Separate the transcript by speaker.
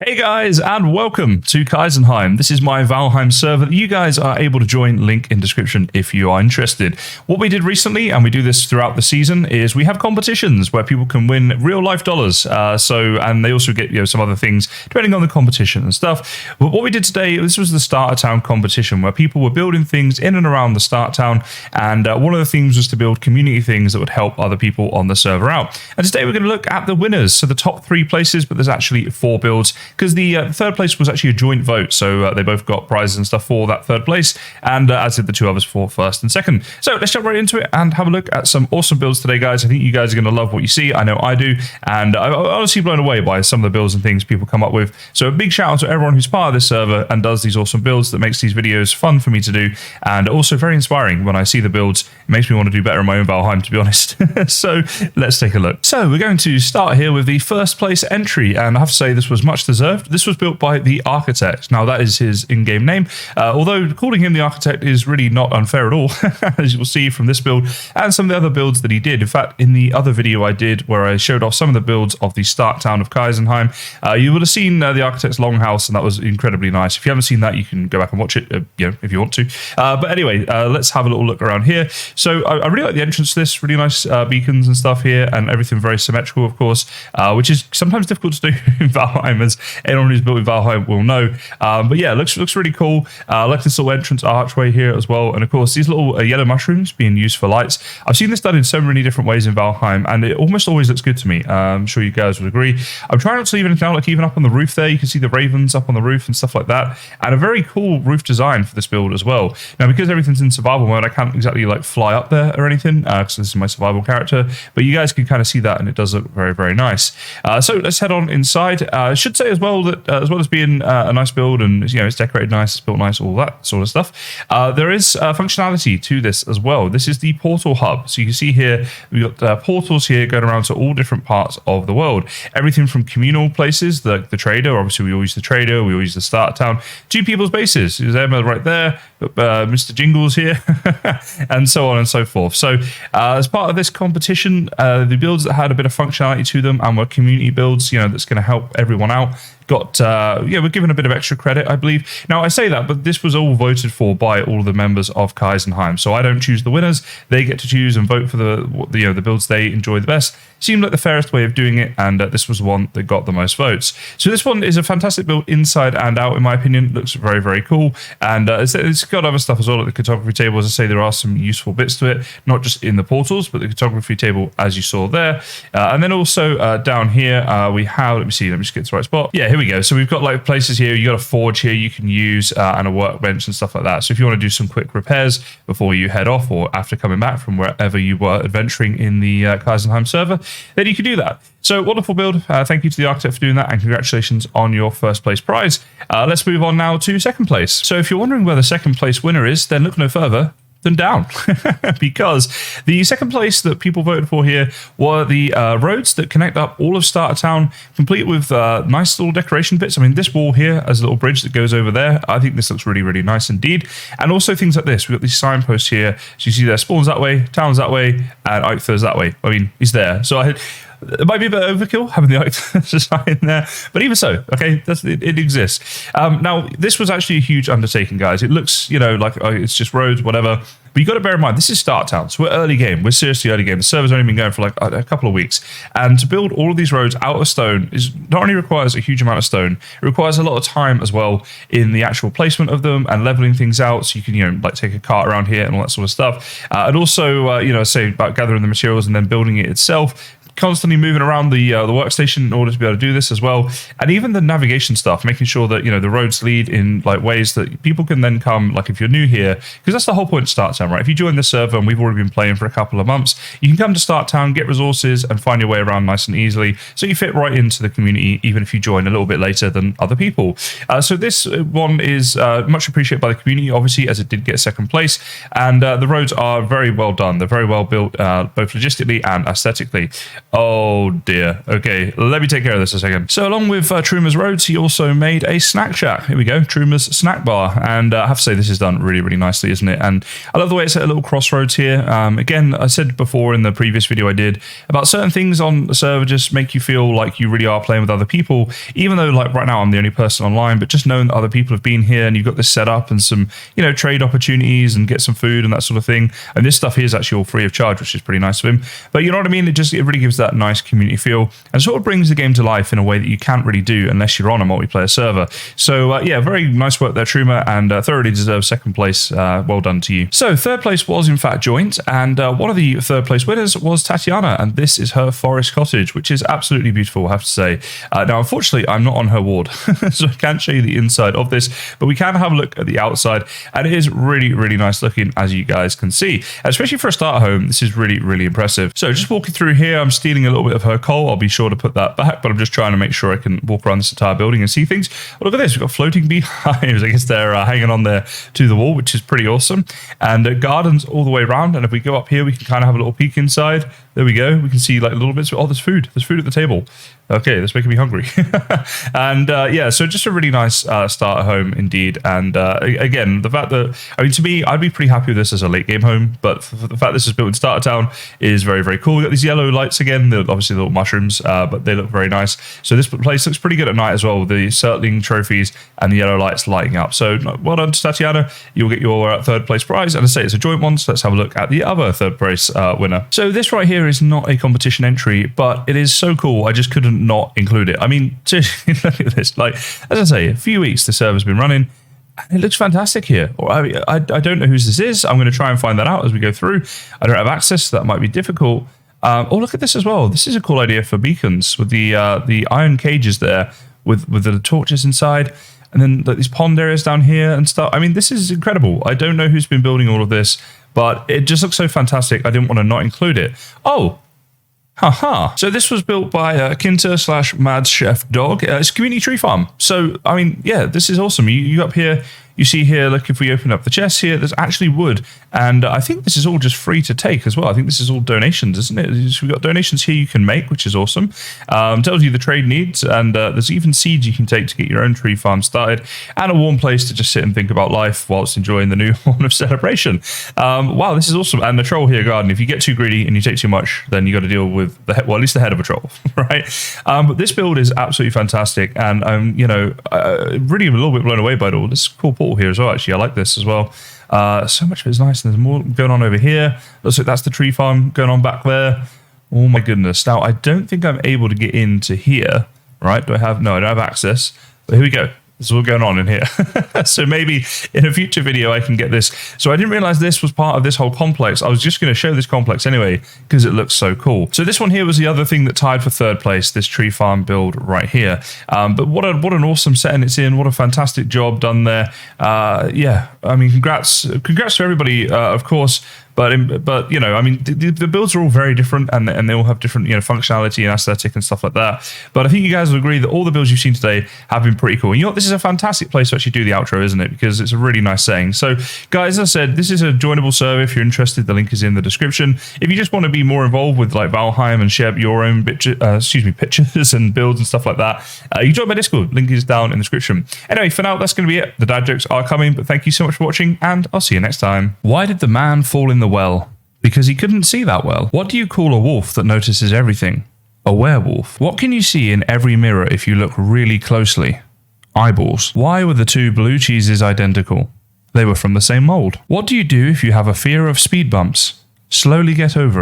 Speaker 1: Hey guys, and welcome to Kysen. This is my Valheim server that you guys are able to join, link in description if you are interested. What we did recently, and we do this throughout the season, is we have competitions where people can win real life dollars. And they also get some other things depending on the competition and stuff. But what we did today, this was the starter town competition where people were building things in and around the start town, and one of the themes was to build community things that would help other people on the server out. And today we're going to look at the winners, so the top 3 places, but there's actually 4 builds, because the third place was actually a joint vote, so they both got prizes and stuff for that third place, and as did the 2 others for first and second. So let's jump right into it and have a look at some awesome builds today, guys. I think you guys are going to love what you see. I know I do, and I'm honestly blown away by some of the builds and things people come up with. So a big shout out to everyone who's part of this server and does these awesome builds that makes these videos fun for me to do, and also very inspiring when I see the builds. It makes me want to do better in my own Valheim, to be honest. So let's take a look. So we're going to start here with the first place entry, and I have to say this was much deserved. This was built by the Architect. Now that is his in-game name, although calling him the Architect is really not unfair at all, as you will see from this build and some of the other builds that he did. In fact, in the other video I did where I showed off some of the builds of the start town of Kysen, you would have seen the Architect's longhouse, and that was incredibly nice. If you haven't seen that, you can go back and watch it, if you want to. But anyway, let's have a little look around here. So I really like the entrance to this, really nice beacons and stuff here, and everything very symmetrical, of course, which is sometimes difficult to do in Valheim, as anyone who's built in Valheim will know. But yeah, looks really cool. I like this little entrance archway here as well, and of course these little yellow mushrooms being used for lights. I've seen this done in so many different ways in Valheim, and it almost always looks good to me. I'm sure you guys would agree. I'm trying not to leave anything out, like even up on the roof there, you can see the ravens up on the roof and stuff like that, and a very cool roof design for this build as well. Now, because everything's in survival mode, I can't exactly like fly up there or anything, because this is my survival character, but you guys can kind of see that, and it does look very, very nice. So let's head on inside. I should say as well that as well as being a nice build, and it's decorated nice, it's built nice, all that sort of stuff, there is functionality to this as well. This is the portal hub. So you can see here we've got portals here going around to all different parts of the world. Everything from communal places, the trader, obviously we all use the trader, we all use the start town, to people's bases. There's Emma right there, Mr. Jingles here, and so on and so forth. So as part of this competition, the builds that had a bit of functionality to them and were community builds, that's going to help everyone out, we're given a bit of extra credit, I believe. Now, I say that, but this was all voted for by all of the members of Kysen. So I don't choose the winners. They get to choose and vote for the builds they enjoy the best. Seemed like the fairest way of doing it, and this was the one that got the most votes. So this one is a fantastic build inside and out, in my opinion. It looks very, very cool. And it's got other stuff as well, like the cartography table. As I say, there are some useful bits to it, not just in the portals, but the cartography table, as you saw there. And then also down here, we have, let me just get to the right spot. Yeah, here we go. So we've got like places here. You got a forge here you can use, and a workbench and stuff like that. So if you want to do some quick repairs before you head off, or after coming back from wherever you were adventuring in the Kysen server, then you can do that. So wonderful build. Thank you to the Architect for doing that, and congratulations on your first place prize. Let's move on now to second place. So if you're wondering where the second place winner is, then look no further than down, because the second place that people voted for here were the roads that connect up all of starter town, complete with nice little decoration bits. I mean, this wall here has a little bridge that goes over there. I think this looks really, really nice indeed. And also things like this. We've got these signposts here. So you see there, spawns that way, towns that way, and Eichthur's that way. I mean, he's there. So it might be a bit overkill having the Eichthur sign there, but even so, okay, it exists. Now, this was actually a huge undertaking, guys. It looks, like it's just roads, whatever. But you got to bear in mind, this is start town, so we're early game. We're seriously early game. The server's only been going for like a couple of weeks. And to build all of these roads out of stone is not only requires a huge amount of stone, it requires a lot of time as well in the actual placement of them and leveling things out. So you can, like take a cart around here and all that sort of stuff. And also, say about gathering the materials and then building it itself. Constantly moving around the workstation in order to be able to do this as well, and even the navigation stuff, making sure that the roads lead in like ways that people can then come, like if you're new here, because that's the whole point of Start Town, right? If you join the server, and we've already been playing for a couple of months, you can come to Start Town, get resources, and find your way around nice and easily. So you fit right into the community, even if you join a little bit later than other people. So this one is much appreciated by the community, obviously, as it did get second place, and the roads are very well done. They're very well built, both logistically and aesthetically. Oh dear. Okay, let me take care of this a second. So along with Truma's Roads, he also made a snack shack. Here we go, Truma's Snack Bar. And I have to say, this is done really, really nicely, isn't it? And I love the way it's at a little crossroads here. Again, I said before in the previous video I did about certain things on the server just make you feel like you really are playing with other people, even though like right now I'm the only person online, but just knowing that other people have been here and you've got this set up and some, you know, trade opportunities and get some food and that sort of thing. And this stuff here is actually all free of charge, which is pretty nice of him. But you know what I mean? It really gives that nice community feel and sort of brings the game to life in a way that you can't really do unless you're on a multiplayer server. So yeah, very nice work there, Truma, and thoroughly deserves second place. Well done to you. So third place was in fact joint, and one of the third place winners was Tatiana, and this is her forest cottage, which is absolutely beautiful, I have to say. Now, unfortunately, I'm not on her ward, so I can't show you the inside of this, but we can have a look at the outside, and it is really, really nice looking, as you guys can see. Especially for a starter home, this is really, really impressive. So just walking through here, I'm stealing a little bit of her coal. I'll be sure to put that back, but I'm just trying to make sure I can walk around this entire building and see things. Oh, look at this, we've got floating beehives. I guess they're hanging on there to the wall, which is pretty awesome. And gardens all the way around, and if we go up here, we can kind of have a little peek inside. There we go. We can see like little bits. Oh, there's food. There's food at the table. Okay, that's making me hungry. And yeah, so just a really nice starter home indeed. And again, the fact that, I mean, to me, I'd be pretty happy with this as a late game home, but for the fact this is built in starter town is very, very cool. We've got these yellow lights again. They're obviously little mushrooms, but they look very nice. So this place looks pretty good at night as well, with the circling trophies and the yellow lights lighting up. So well done to Tatiana. You'll get your third place prize. And I say it's a joint one, so let's have a look at the other third place winner. So this right here is not a competition entry, but it is so cool. I just couldn't not include it. I mean, seriously, look at this. Like, as I say, a few weeks the server's been running, and it looks fantastic here. I don't know whose this is. I'm going to try and find that out as we go through. I don't have access, so that might be difficult. Oh, look at this as well. This is a cool idea for beacons with the iron cages there with the torches inside, and then like, these pond areas down here and stuff. I mean, this is incredible. I don't know who's been building all of this, but it just looks so fantastic. I didn't want to not include it. Oh, haha. So this was built by Kinter/Mads Chef Dog. It's a community tree farm. So, I mean, yeah, this is awesome. You up here, you see here, look, if we open up the chest here, there's actually wood. And I think this is all just free to take as well. I think this is all donations, isn't it? We've got donations here you can make, which is awesome. Tells you the trade needs, and there's even seeds you can take to get your own tree farm started, and a warm place to just sit and think about life whilst enjoying the new Horn of Celebration. Wow, this is awesome. And the troll here garden, if you get too greedy and you take too much, then you got to deal with the head, well, at least the head of a troll, right? But this build is absolutely fantastic, and I'm, you know, really a little bit blown away by it all. This is a cool portal here as well, actually. I like this as well. So much of it's nice, and there's more going on over here. Looks like that's the tree farm going on back there. Oh my goodness. Now, I don't think I'm able to get into here, right? Do I have? No, I don't have access. But here we go. This is all going on in here. So maybe in a future video I can get this. So I didn't realize this was part of this whole complex. I was just going to show this complex anyway because it looks so cool. So this one here was the other thing that tied for third place, this tree farm build right here. But what an awesome setting it's in. What a fantastic job done there. Yeah, I mean, congrats to everybody, of course. But you know, I mean, the builds are all very different, and they all have different, you know, functionality and aesthetic and stuff like that. But I think you guys will agree that all the builds you've seen today have been pretty cool. And you know what? This is a fantastic place to actually do the outro, isn't it? Because it's a really nice saying. So, guys, as I said, this is a joinable server. If you're interested, the link is in the description. If you just want to be more involved with like Valheim and share your own pictures and builds and stuff like that, you join my Discord. Link is down in the description. Anyway, for now, that's going to be it. The dad jokes are coming, but thank you so much for watching, and I'll see you next time. Why did the man fall in the well? Because he couldn't see that well. What do you call a wolf that notices everything? A werewolf. What can you see in every mirror if you look really closely? Eyeballs. Why were the two blue cheeses identical? They were from the same mold. What do you do if you have a fear of speed bumps? Slowly get over it.